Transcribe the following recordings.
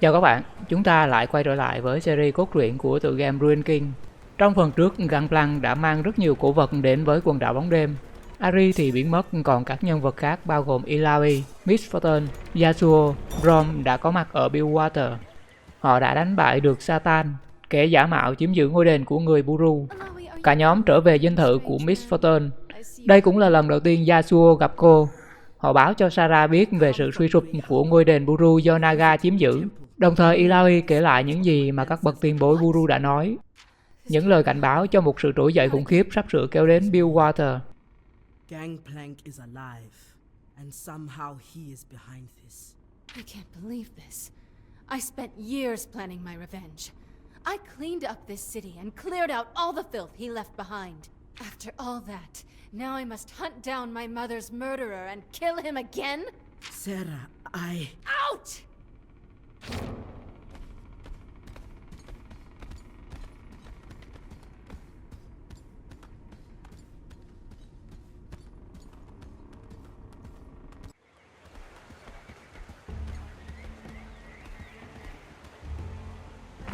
Chào các bạn, chúng ta lại quay trở lại với series cốt truyện của tựa game Ruin King. Trong phần trước, Gangplank đã mang rất nhiều cổ vật đến với quần đảo bóng đêm. Ari thì biến mất, còn các nhân vật khác bao gồm Ilaoi, Miss Fortune, Yasuo, Braum đã có mặt ở Billwater. Họ đã đánh bại được Satan, kẻ giả mạo chiếm giữ ngôi đền của người Buru. Cả nhóm trở về dinh thự của Miss Fortune. Đây cũng là lần đầu tiên Yasuo gặp cô. Họ báo cho Sarah biết về sự suy sụp của ngôi đền Buru do Naga chiếm giữ. Đồng thời Ilaoi kể lại những gì mà các bậc tiền bối Buru đã nói. Những lời cảnh báo cho một sự trỗi dậy khủng khiếp sắp sửa kéo đến Billwater. Gangplank is alive, and somehow he is behind this. I can't believe this. I spent years planning my revenge. I cleaned up this city and cleared out all the filth he left behind. After all that, now I must hunt down my mother's murderer and kill him again? Sarah, Out!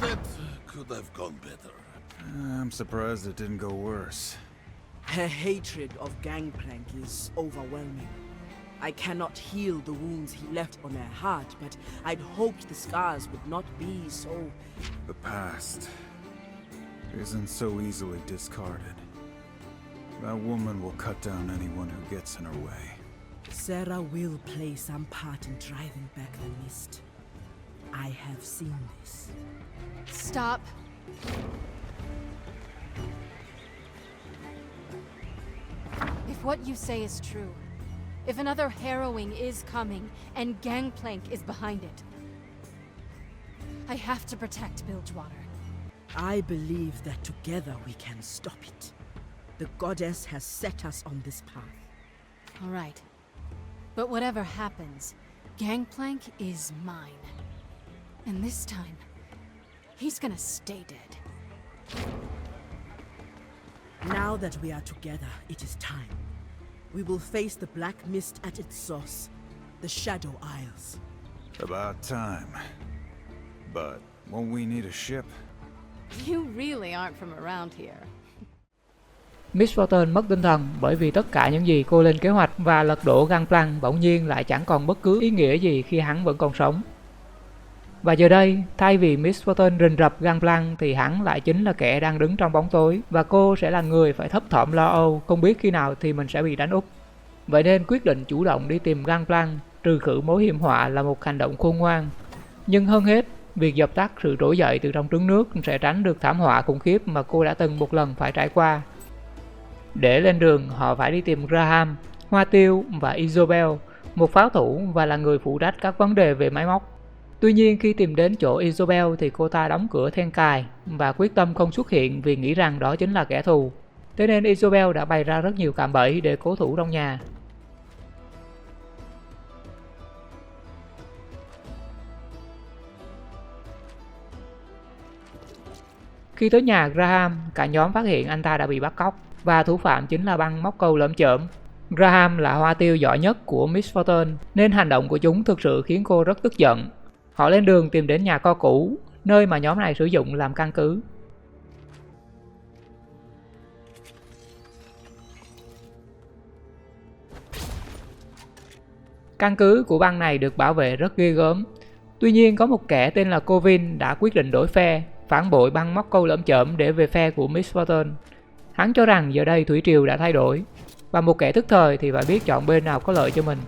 That could have gone better. I'm surprised it didn't go worse. her hatred of Gangplank is overwhelming. I cannot heal the wounds he left on her heart, but I'd hoped the scars would not be so... The past isn't so easily discarded. That woman will cut down anyone who gets in her way. Sarah will play some part in driving back the mist. I have seen this. Stop. If what you say is true, if another harrowing is coming and Gangplank is behind it, I have to protect Bilgewater. I believe that together we can stop it. The goddess has set us on this path. All right. But whatever happens, Gangplank is mine. And this time, he's gonna stay dead. Now that we are together, it is time. We will face the black mist at its source, the Shadow Isles. About time. But won't we need a ship? You really aren't from around here. Miss Fortune mất tinh thần bởi vì tất cả những gì cô lên kế hoạch và lật đổ Gangplank bỗng nhiên lại chẳng còn bất cứ ý nghĩa gì khi hắn vẫn còn sống. Và giờ đây, thay vì Miss Fortune rình rập Gangplank thì hắn lại chính là kẻ đang đứng trong bóng tối và cô sẽ là người phải thấp thỏm lo âu, không biết khi nào thì mình sẽ bị đánh úp. Vậy nên quyết định chủ động đi tìm Gangplank, trừ khử mối hiểm họa là một hành động khôn ngoan. Nhưng hơn hết, việc dập tắt sự trỗi dậy từ trong trứng nước sẽ tránh được thảm họa khủng khiếp mà cô đã từng một lần phải trải qua. Để lên đường, họ phải đi tìm Graham, Hoa Tiêu và Isobel, một pháo thủ và là người phụ trách các vấn đề về máy móc. Tuy nhiên khi tìm đến chỗ Isobel thì cô ta đóng cửa then cài và quyết tâm không xuất hiện vì nghĩ rằng đó chính là kẻ thù. Thế nên Isobel đã bày ra rất nhiều cạm bẫy để cố thủ trong nhà. Khi tới nhà Graham, cả nhóm phát hiện anh ta đã bị bắt cóc và thủ phạm chính là băng móc câu lởm chởm. Graham là hoa tiêu giỏi nhất của Miss Fortune nên hành động của chúng thực sự khiến cô rất tức giận. Họ lên đường tìm đến nhà kho cũ, nơi mà nhóm này sử dụng làm căn cứ. Căn cứ của băng này được bảo vệ rất ghê gớm. Tuy nhiên có một kẻ tên là Covin đã quyết định đổi phe, phản bội băng móc câu lởm chởm để về phe của Miss Fortune. Hắn cho rằng giờ đây thủy triều đã thay đổi, và một kẻ thức thời thì phải biết chọn bên nào có lợi cho mình.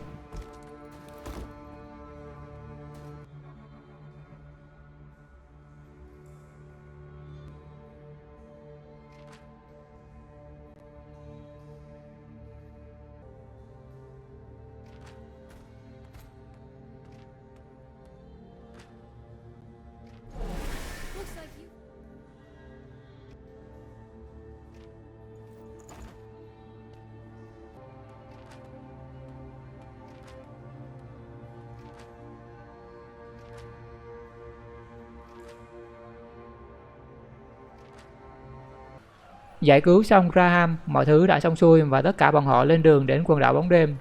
Giải cứu xong Graham, mọi thứ đã xong xuôi và tất cả bọn họ lên đường đến quần đảo bóng đêm.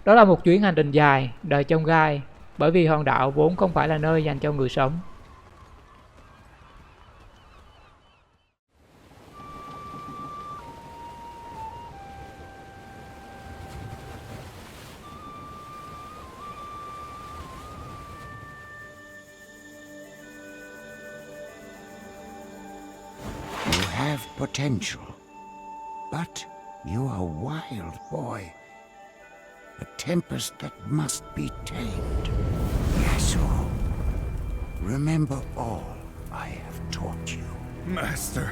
Đó là một chuyến hành trình dài, đầy chông gai. bởi vì hòn đảo vốn không phải là nơi dành cho người sống. You have potential, but you are a wild boy. A tempest that must be tamed. Yasuo, remember all I have taught you. Master,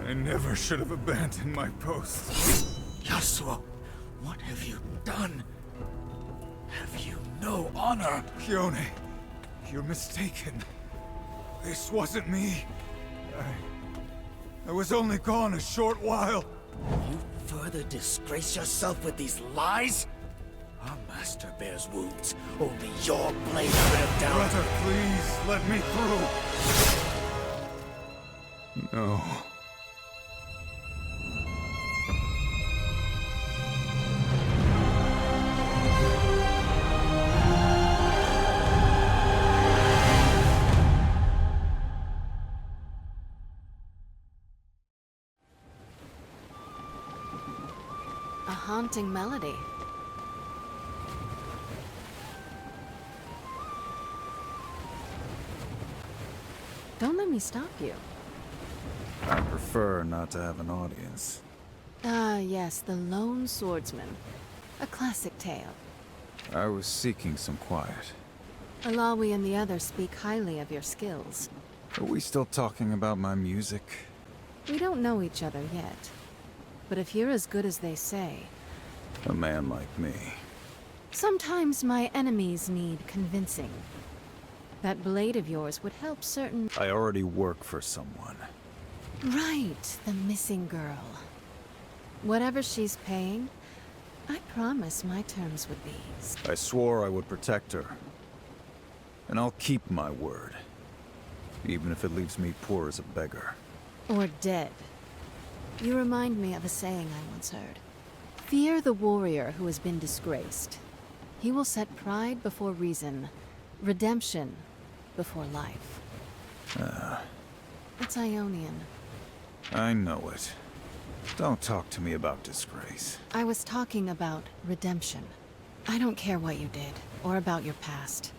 I never should have abandoned my post. Yasuo, what have you done? Have you no honor? Kione, you're mistaken. This wasn't me. I was only gone a short while. You further disgrace yourself with these lies? Our master bears wounds. Only your blade ran down. Brother, please, let me through. No. A haunting melody. Don't let me stop you. I prefer not to have an audience. Ah, yes, the Lone Swordsman. A classic tale. I was seeking some quiet. Alawi and the others speak highly of your skills. Are we still talking about my music? We don't know each other yet. But if you're as good as they say... A man like me. Sometimes my enemies need convincing. That blade of yours would help certain... I already work for someone. Right, the missing girl. Whatever she's paying, I promise my terms would be... I swore I would protect her. And I'll keep my word. Even if it leaves me poor as a beggar. Or dead. You remind me of a saying I once heard. Fear the warrior who has been disgraced. He will set pride before reason, redemption before life. It's Ionian. I know it. Don't talk to me about disgrace. I was talking about redemption. I don't care what you did, or about your past.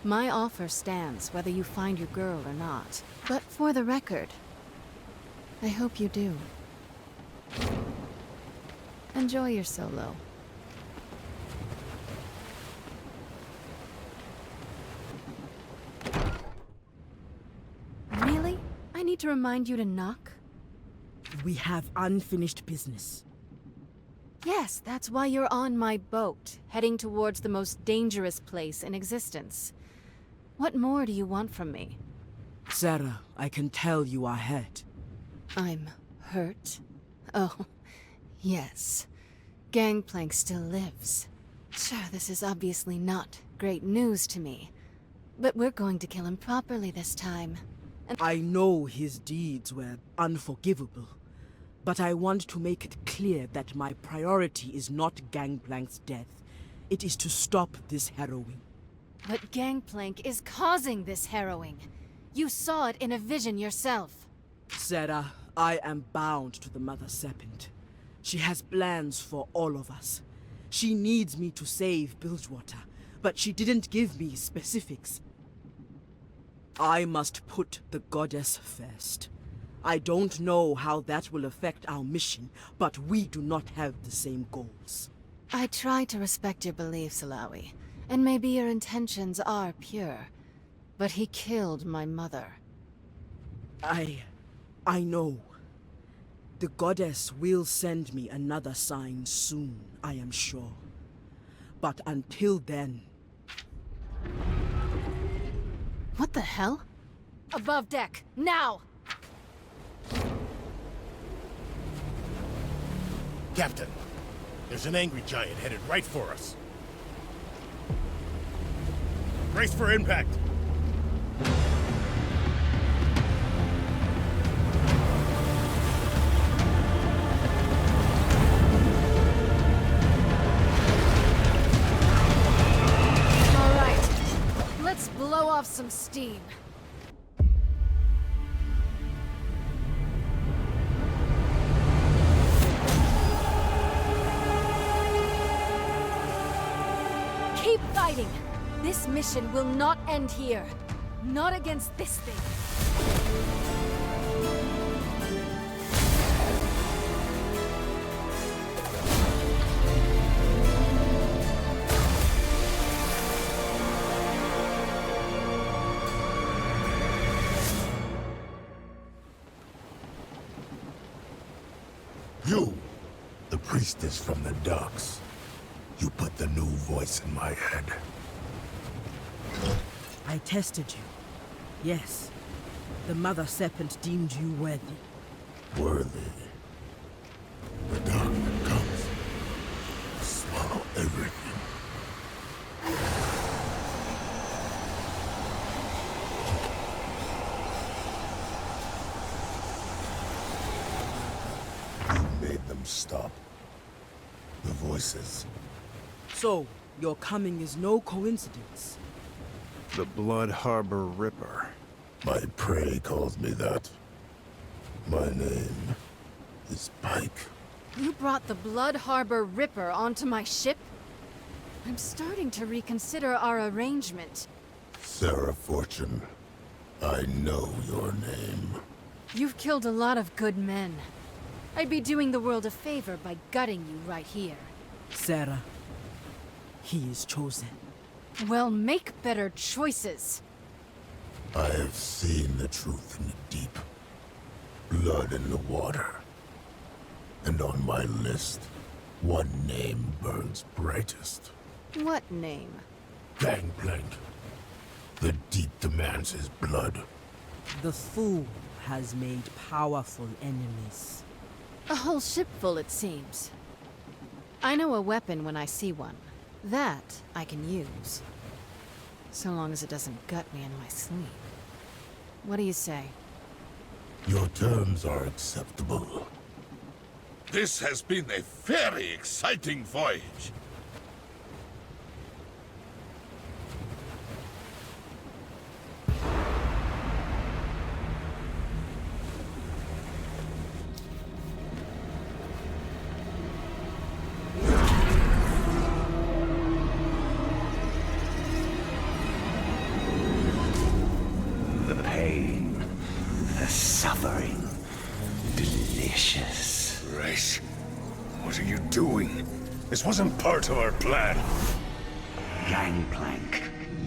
My offer stands whether you find your girl or not. But for the record, I hope you do. Enjoy your solo. Really? I need to remind you to knock? We have unfinished business. Yes, that's why you're on my boat, heading towards the most dangerous place in existence. What more do you want from me? Sarah, I can tell you are hurt. I'm hurt? Oh, yes. Gangplank still lives. Sure, this is obviously not great news to me. But we're going to kill him properly this time. And I know his deeds were unforgivable, but I want to make it clear that my priority is not Gangplank's death. It is to stop this harrowing. But Gangplank is causing this harrowing. You saw it in a vision yourself. Sarah, I am bound to the Mother Serpent. She has plans for all of us. She needs me to save Bilgewater, but she didn't give me specifics. I must put the goddess first. I don't know how that will affect our mission, but we do not have the same goals. I try to respect your beliefs, Alawi, and maybe your intentions are pure. But he killed my mother. I know. The goddess will send me another sign soon, I am sure. But until then... What the hell? Above deck, now! Captain, there's an angry giant headed right for us. Brace for impact. some steam. Keep fighting! This mission will not end here. Not against this thing. You, the priestess from the docks. You put the new voice in my head. I tested you. Yes. The Mother Serpent deemed you worthy. Worthy. The dark that comes. Swallow everything. You made them stop. The voices. So, your coming is no coincidence. The Blood Harbor Ripper. My prey calls me that. My name is Pike. You brought the Blood Harbor Ripper onto my ship? I'm starting to reconsider our arrangement. Sarah Fortune, I know your name. You've killed a lot of good men. I'd be doing the world a favor by gutting you right here. Sarah, he is chosen. Well, make better choices. I have seen the truth in the deep. Blood in the water. And on my list, one name burns brightest. What name? Gangplank. The deep demands his blood. The fool has made powerful enemies. A whole ship full, it seems. I know a weapon when I see one. That I can use. So long as it doesn't gut me in my sleep. What do you say? Your terms are acceptable. This has been a very exciting voyage. The pain, the suffering, delicious. Thresh, what are you doing? This wasn't part of our plan. Gangplank,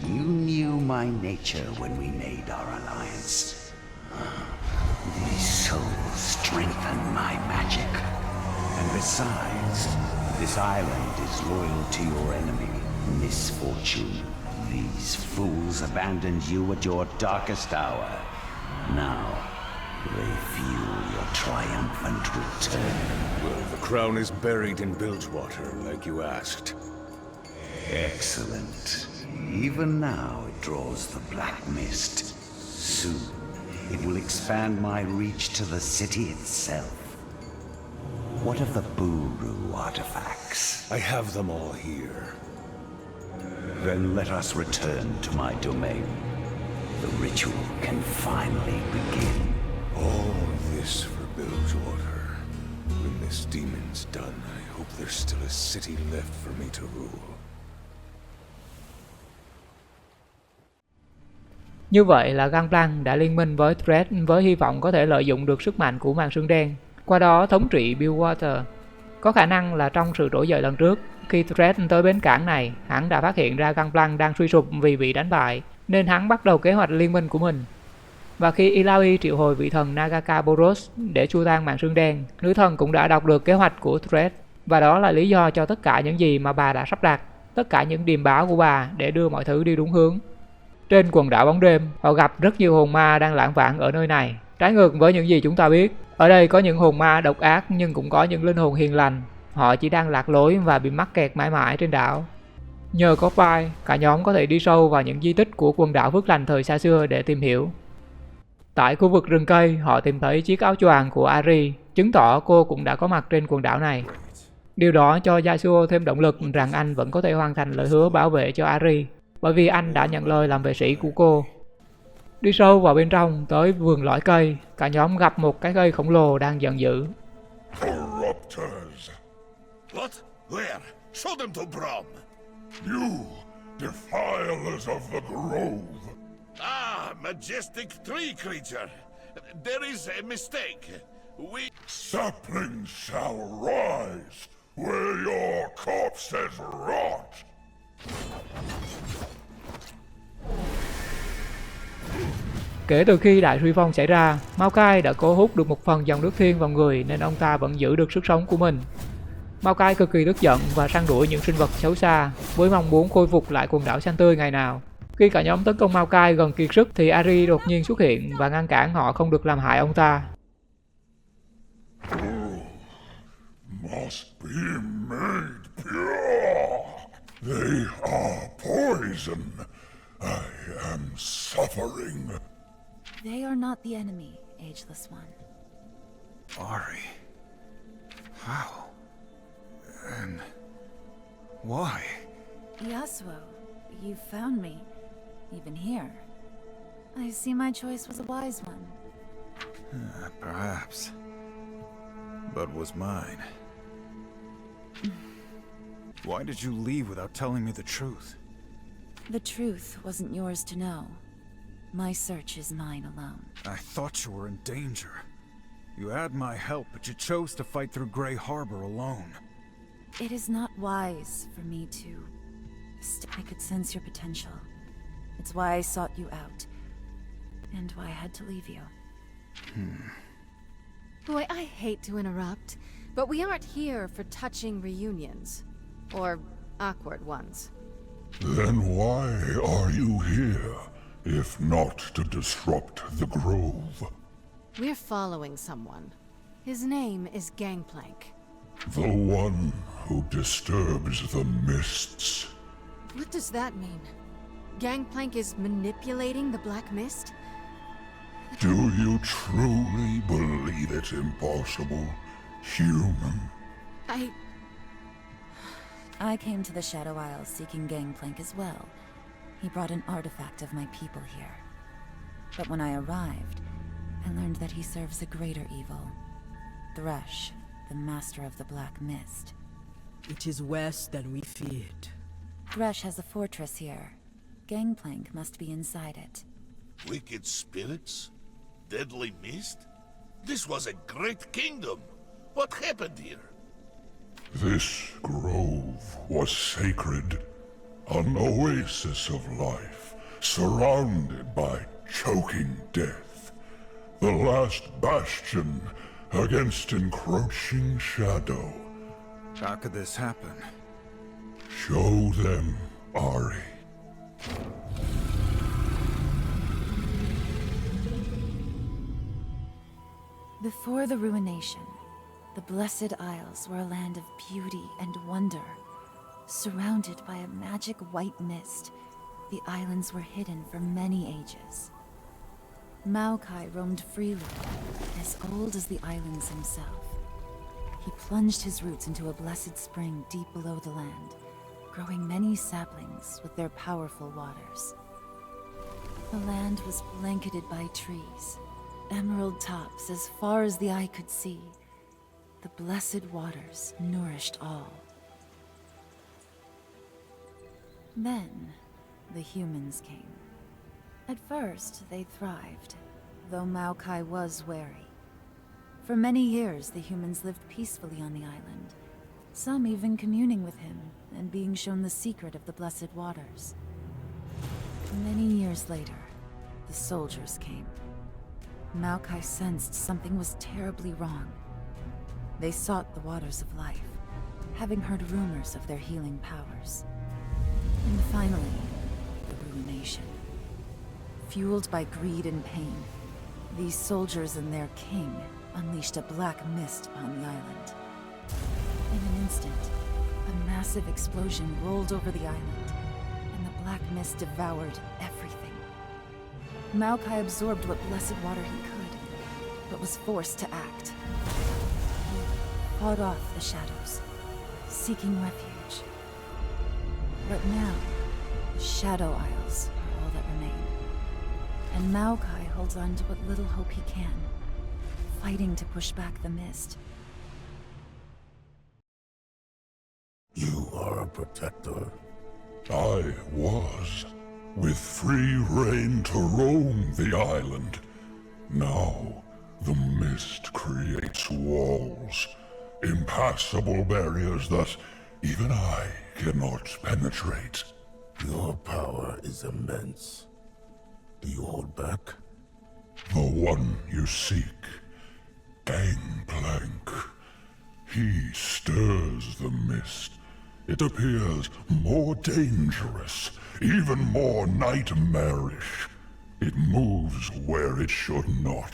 you knew my nature when we made our alliance. These souls strengthen my magic. And besides, this island is loyal to your enemy, Misfortune. These fools abandoned you at your darkest hour. Now, they fuel your triumphant return. Well, the crown is buried in Bilgewater, like you asked. Excellent. Even now it draws the black mist. Soon, it will expand my reach to the city itself. What of the Buru artifacts? I have them all here. Then let us return to my domain. The ritual can finally begin. All this for Bilgewater. When this demon's done, I hope there's still a city left for me to rule. Như vậy là Gangplank đã liên minh với Thresh với hy vọng có thể lợi dụng được sức mạnh của màn sương đen, qua đó thống trị Bilgewater. Có khả năng là trong sự trỗi dậy lần trước, khi Thresh tới bến cảng này, hắn đã phát hiện ra Gangplank đang suy sụp vì bị đánh bại, nên hắn bắt đầu kế hoạch liên minh của mình. Và khi Illaoi triệu hồi vị thần Nagaka Boros để xua tan màn sương đen, nữ thần cũng đã đọc được kế hoạch của Thresh, và đó là lý do cho tất cả những gì mà bà đã sắp đặt, tất cả những điềm báo của bà để đưa mọi thứ đi đúng hướng. Trên quần đảo bóng đêm, họ gặp rất nhiều hồn ma đang lảng vảng ở nơi này, trái ngược với những gì chúng ta biết. Ở đây có những hồn ma độc ác nhưng cũng có những linh hồn hiền lành. Họ chỉ đang lạc lối và bị mắc kẹt mãi mãi trên đảo. Nhờ có Pai, cả nhóm có thể đi sâu vào những di tích của quần đảo phước lành thời xa xưa để tìm hiểu. Tại khu vực rừng cây, họ tìm thấy chiếc áo choàng của Ari, chứng tỏ cô cũng đã có mặt trên quần đảo này. Điều đó cho Yasuo thêm động lực rằng anh vẫn có thể hoàn thành lời hứa bảo vệ cho Ari, bởi vì anh đã nhận lời làm vệ sĩ của cô. Đi sâu vào bên trong tới vườn lõi cây, cả nhóm gặp một cái cây khổng lồ đang giận dữ. Corruptors! What? Where? Show them to Brom! You, defilers of the grove! Ah, majestic tree creature! There is a mistake. We... Saplings shall rise where your corpses rot! Kể từ khi đại suy phong xảy ra, Maokai đã cố hút được một phần dòng nước thiên vào người nên ông ta vẫn giữ được sức sống của mình. Maokai cực kỳ tức giận và săn đuổi những sinh vật xấu xa với mong muốn khôi phục lại quần đảo xanh tươi ngày nào. Khi cả nhóm tấn công Maokai gần kiệt sức thì Ari đột nhiên xuất hiện và ngăn cản họ không được làm hại ông ta. Must be made pure. They are poison. I am suffering. They are not the enemy, Ageless One. Ari. How? And why? Yasuo, you found me, even here. I see my choice was a wise one. Perhaps. But was mine. Why did you leave without telling me the truth? The truth wasn't yours to know. My search is mine alone. I thought you were in danger. You had my help, but you chose to fight through Grey Harbor alone. It is not wise for me to... I could sense your potential. It's why I sought you out. And why I had to leave you. Boy, I hate to interrupt, but we aren't here for touching reunions. Or awkward ones. Then why are you here, if not to disrupt the grove? We're following someone. His name is Gangplank. The one who disturbs the mists. What does that mean? Gangplank is manipulating the Black Mist? Do you truly believe it impossible, human? I came to the Shadow Isles seeking Gangplank as well. He brought an artifact of my people here. But when I arrived, I learned that he serves a greater evil. Thresh, the master of the Black Mist. It is worse than we feared. Thresh has a fortress here. Gangplank must be inside it. Wicked spirits? Deadly mist? This was a great kingdom. What happened here? This grove was sacred. An oasis of life, surrounded by choking death. The last bastion against encroaching shadow. How could this happen? Show them, Ari. Before the ruination, the Blessed Isles were a land of beauty and wonder. Surrounded by a magic white mist, the islands were hidden for many ages. Maokai roamed freely, as old as the islands himself. He plunged his roots into a blessed spring deep below the land, growing many saplings with their powerful waters. The land was blanketed by trees, emerald tops as far as the eye could see. The blessed waters nourished all. Then, the humans came. At first, they thrived, though Maokai was wary. For many years, the humans lived peacefully on the island, some even communing with him and being shown the secret of the blessed waters. Many years later, the soldiers came. Maokai sensed something was terribly wrong. They sought the waters of life, having heard rumors of their healing powers. And finally, the ruination. Fueled by greed and pain, these soldiers and their king unleashed a black mist upon the island. In an instant, a massive explosion rolled over the island, and the black mist devoured everything. Maokai absorbed what blessed water he could, but was forced to act. He fought off the shadows, seeking refuge. But now, the Shadow Isles are all that remain. and Maokai holds on to what little hope he can, fighting to push back the mist. You are a protector. I was, with free rein to roam the island. Now, the mist creates walls, impassable barriers that even I cannot penetrate. Your power is immense. Do you hold back? The one you seek, Gangplank. He stirs the mist. It appears more dangerous, even more nightmarish. It moves where it should not.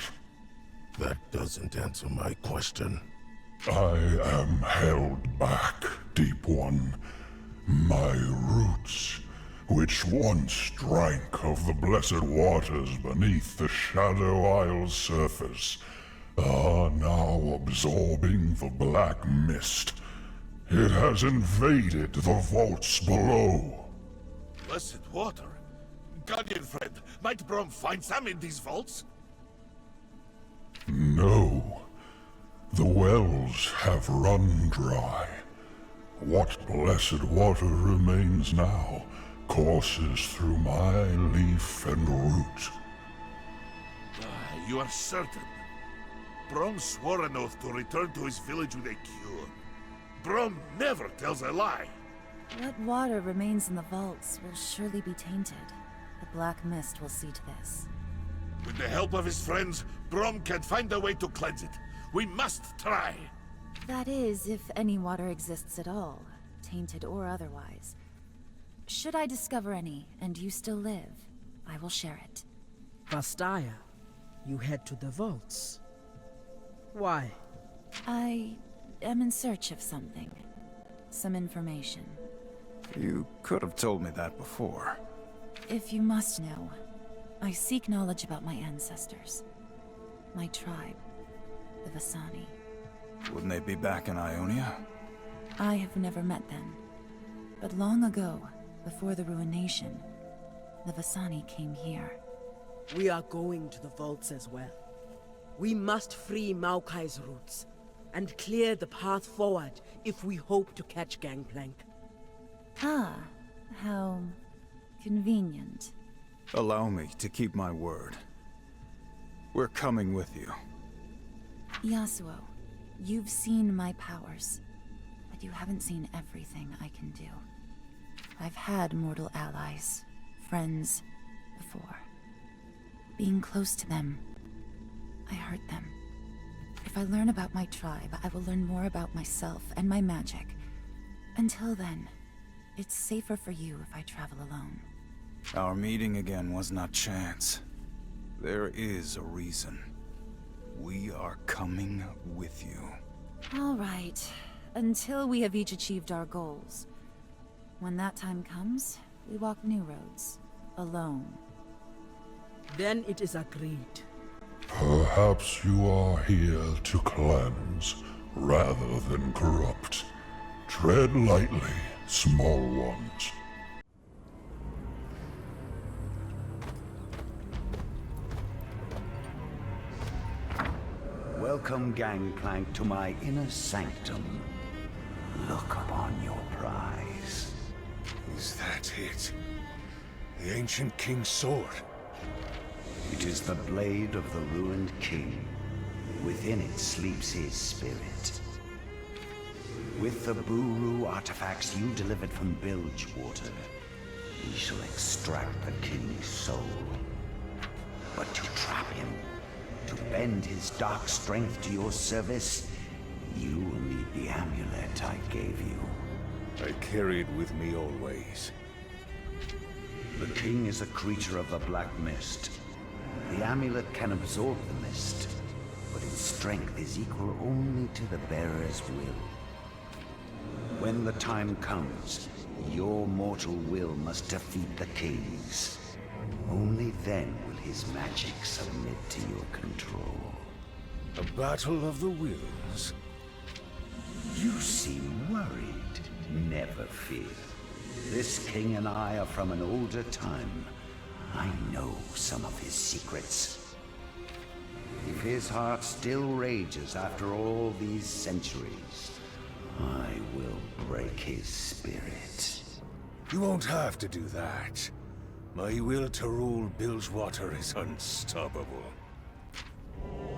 That doesn't answer my question. I am held back, Deep One. My roots, which once drank of the blessed waters beneath the Shadow Isle's surface, are now absorbing the black mist. It has invaded the vaults below. Blessed water? Guardian friend, might Brom find some in these vaults? No. The wells have run dry. What blessed water remains now courses through my leaf and root. You are certain? Brom swore an oath to return to his village with a cure. Brom never tells a lie. What water remains in the vaults will surely be tainted. The black mist will see to this. With the help of his friends, Brom can find a way to cleanse it. We must try. That is, if any water exists at all, tainted or otherwise. Should I discover any, and you still live, I will share it. Vastaya, you head to the vaults. Why? I am in search of something. Some information. You could have told me that before. If you must know, I seek knowledge about my ancestors. My tribe, the Vasani. Wouldn't they be back in Ionia? I have never met them. But long ago, before the ruination, the Vasani came here. We are going to the vaults as well. We must free Maokai's roots, and clear the path forward if we hope to catch Gangplank. Ah, how convenient. Allow me to keep my word. We're coming with you. Yasuo, you've seen my powers, but you haven't seen everything I can do. I've had mortal allies, friends, before. Being close to them, I hurt them. If I learn about my tribe, I will learn more about myself and my magic. Until then, it's safer for you if I travel alone. Our meeting again was not chance. There is a reason. We are coming with you. All right, until we have each achieved our goals. When that time comes, we walk new roads, alone. Then it is agreed. Perhaps you are here to cleanse rather than corrupt. Tread lightly, small ones. Welcome, Gangplank, to my inner sanctum. Look upon your prize. Is that it? The ancient king's sword? It is the blade of the ruined king. Within it sleeps his spirit. With the Buru artifacts you delivered from Bilgewater, we shall extract the king's soul. But to trap him, to bend his dark strength to your service, you will need the amulet I gave you. I carry it with me always. The king is a creature of the Black Mist. The amulet can absorb the mist, but its strength is equal only to the bearer's will. When the time comes, your mortal will must defeat the king's. Only then will his magic submit to your control. A battle of the wills? You seem worried. Never fear. This king and I are from an older time. I know some of his secrets. If his heart still rages after all these centuries, I will break his spirit. You won't have to do that. My will to rule Bilgewater is unstoppable.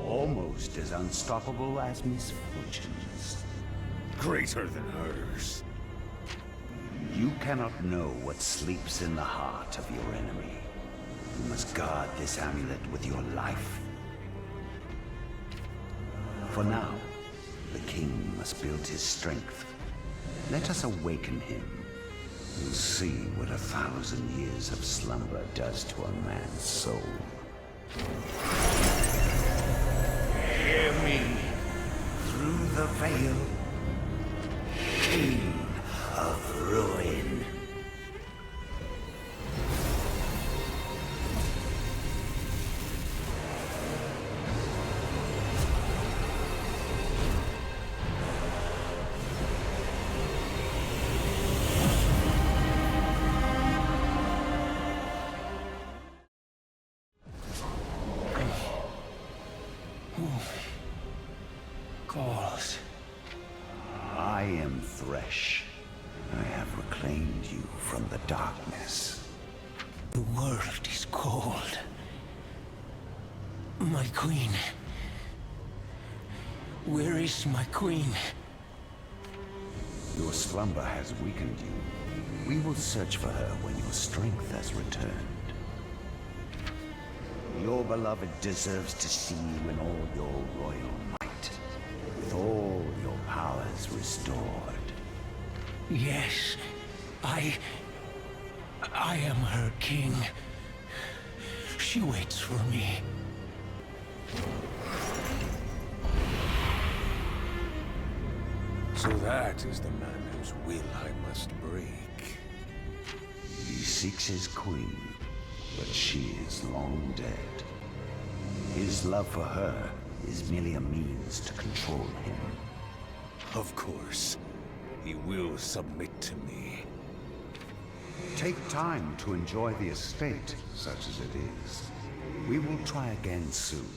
Almost as unstoppable as misfortunes. Greater than hers. You cannot know what sleeps in the heart of your enemy. You must guard this amulet with your life. For now, the king must build his strength. Let us awaken him. We'll see what 1,000 years of slumber does to a man's soul. Hear me. Through the veil, King of Ruin. Calls. I am Thresh. I have reclaimed you from the darkness. The world is cold. My queen. Where is my queen? Your slumber has weakened you. We will search for her when your strength has returned. Your beloved deserves to see you in all your royal might, with all your powers restored. Yes, I am her king. She waits for me. So that is the man whose will I must break. He seeks his queen, but she is long dead. His love for her is merely a means to control him. Of course, he will submit to me. Take time to enjoy the estate, such as it is. We will try again soon.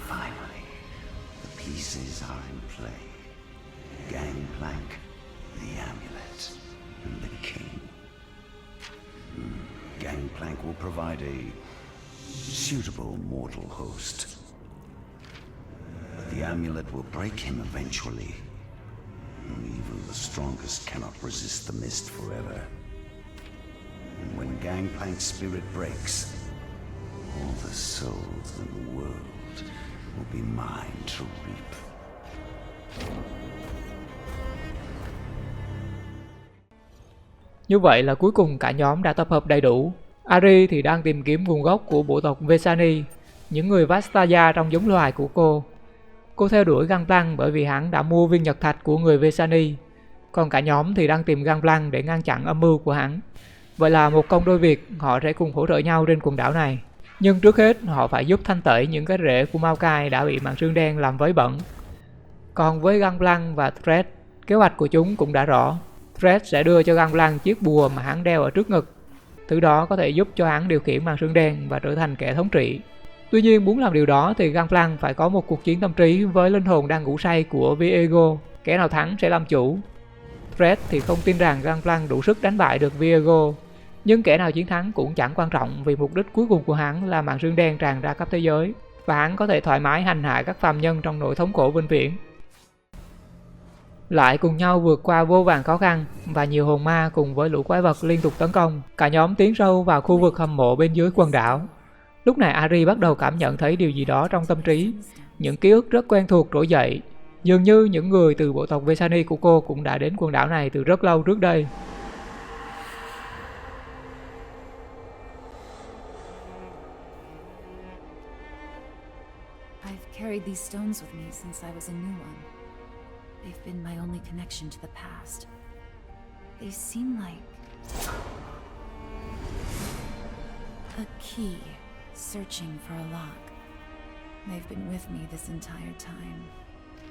Finally, the pieces are in play. Gangplank, the amulet, and the king. Gangplank will provide a suitable mortal host. But the amulet will break him eventually. Even the strongest cannot resist the mist forever. And when Gangplank's spirit breaks, all the souls in the world will be mine to reap. Như vậy là cuối cùng cả nhóm đã tập hợp đầy đủ. Ari thì đang tìm kiếm nguồn gốc của bộ tộc Vesani, những người Vastaya trong giống loài của cô. Cô theo đuổi Gangplank bởi vì hắn đã mua viên nhật thạch của người Vesani. Còn cả nhóm thì đang tìm Gangplank để ngăn chặn âm mưu của hắn. Vậy là một công đôi việc, họ sẽ cùng hỗ trợ nhau trên quần đảo này. Nhưng trước hết họ phải giúp thanh tẩy những cái rễ của Maokai đã bị màn sương đen làm vấy bẩn. Còn với Gangplank và Thresh, kế hoạch của chúng cũng đã rõ. Thresh sẽ đưa cho Gangplank chiếc bùa mà hắn đeo ở trước ngực. Thứ đó có thể giúp cho hắn điều khiển màn sương đen và trở thành kẻ thống trị. Tuy nhiên muốn làm điều đó thì Gangplank phải có một cuộc chiến tâm trí với linh hồn đang ngủ say của Viego. Kẻ nào thắng sẽ làm chủ. Thresh thì không tin rằng Gangplank đủ sức đánh bại được Viego. Nhưng kẻ nào chiến thắng cũng chẳng quan trọng vì mục đích cuối cùng của hắn là màn sương đen tràn ra khắp thế giới. Và hắn có thể thoải mái hành hạ các phàm nhân trong nỗi thống khổ vĩnh viễn. Lại cùng nhau vượt qua vô vàn khó khăn và nhiều hồn ma cùng với lũ quái vật liên tục tấn công. Cả nhóm tiến sâu vào khu vực hầm mộ bên dưới quần đảo. Lúc này Ari bắt đầu cảm nhận thấy điều gì đó trong tâm trí. Những ký ức rất quen thuộc trỗi dậy. Dường như những người từ bộ tộc Vesani của cô cũng đã đến quần đảo này từ rất lâu trước đây. I've carried these stones with me since I was a new one. They've been my only connection to the past. They seem like a key searching for a lock. They've been with me this entire time.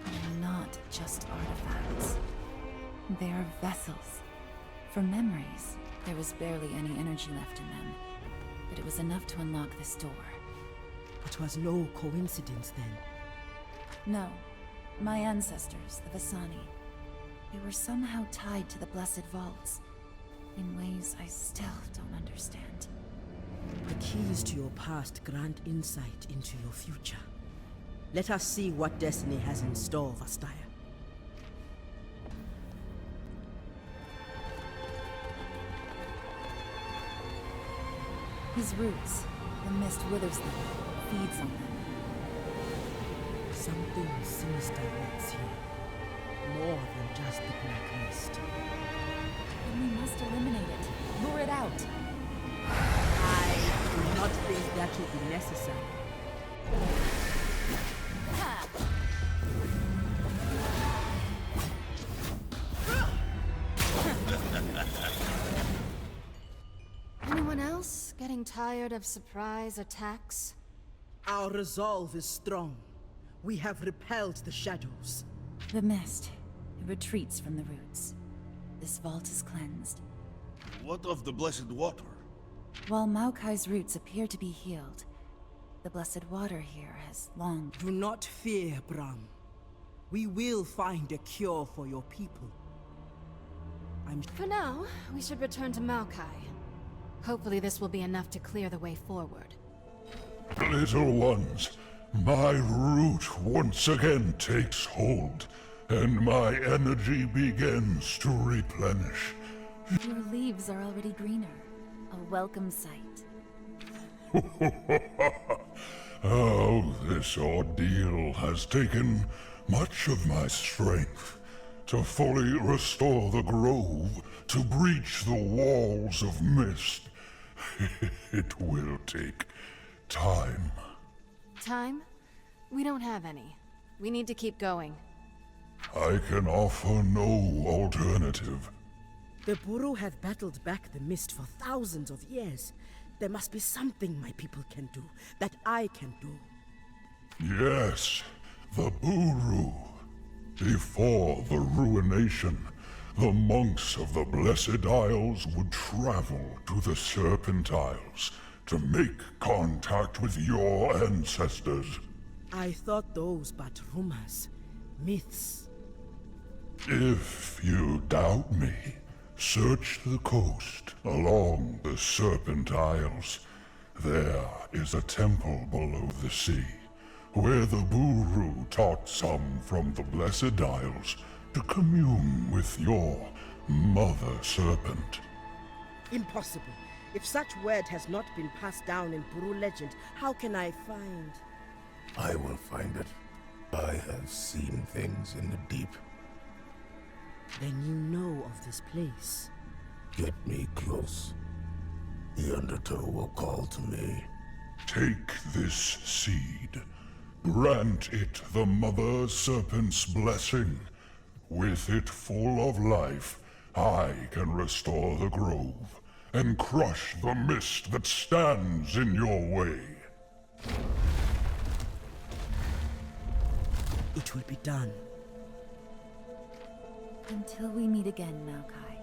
They're not just artifacts. They are vessels. For memories, there was barely any energy left in them, but it was enough to unlock this door. It was no coincidence then. No. My ancestors, the Vasani, they were somehow tied to the Blessed Vaults in ways I still don't understand. The keys to your past grant insight into your future. Let us see what destiny has in store, Vastaya. His roots, the mist withers them, feeds on them. Something sinister lurks here. More than just the black mist. Then we must eliminate it. Lure it out. I do not think that will be necessary. Anyone else getting tired of surprise attacks? Our resolve is strong. We have repelled the shadows. The mist. It retreats from the roots. This vault is cleansed. What of the blessed water? While Maokai's roots appear to be healed, the blessed water here has long... Do not fear, Brahm. We will find a cure for your people. For now, we should return to Maokai. Hopefully this will be enough to clear the way forward. Little ones, my root once again takes hold, and my energy begins to replenish. Your leaves are already greener. A welcome sight. Oh, this ordeal has taken much of my strength. To fully restore the grove, to breach the walls of mist, it will take time. Time? We don't have any. We need to keep going. I can offer no alternative. The Buru have battled back the mist for thousands of years. There must be something my people can do, that I can do. Yes, the Buru. Before the ruination, the monks of the Blessed Isles would travel to the Serpent Isles to make contact with your ancestors. I thought those but rumors, myths. If you doubt me, search the coast along the Serpent Isles. There is a temple below the sea, where the Buru taught some from the Blessed Isles to commune with your mother serpent. Impossible. If such word has not been passed down in Buru legend, how can I find... I will find it. I have seen things in the deep. Then you know of this place. Get me close. The Undertow will call to me. Take this seed. Grant it the Mother Serpent's blessing. With it full of life, I can restore the grove and crush the mist that stands in your way. It will be done. Until we meet again, Maokai.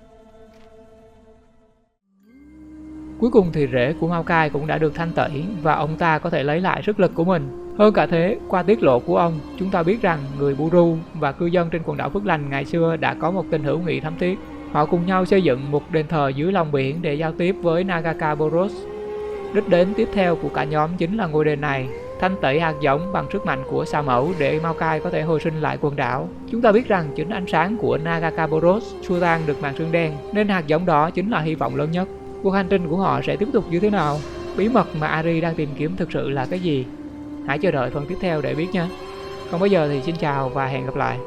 Cuối cùng thì rễ của Maokai cũng đã được thanh tẩy và ông ta có thể lấy lại sức lực của mình. Hơn cả thế, qua tiết lộ của ông, chúng ta biết rằng người Buru và cư dân trên quần đảo Phước Lành ngày xưa đã có một tình hữu nghị thắm thiết. Họ cùng nhau xây dựng một đền thờ dưới lòng biển để giao tiếp với Nagaka Boros. Đích đến tiếp theo của cả nhóm chính là ngôi đền này, thanh tẩy hạt giống bằng sức mạnh của xà mẫu để Maokai có thể hồi sinh lại quần đảo. Chúng ta biết rằng chính ánh sáng của Nagaka Boros xua tan được màn sương đen, nên hạt giống đó chính là hy vọng lớn nhất. Cuộc hành trình của họ sẽ tiếp tục như thế nào? Bí mật mà Ari đang tìm kiếm thực sự là cái gì? Hãy chờ đợi phần tiếp theo để biết nhé. Còn bây giờ thì xin chào và hẹn gặp lại.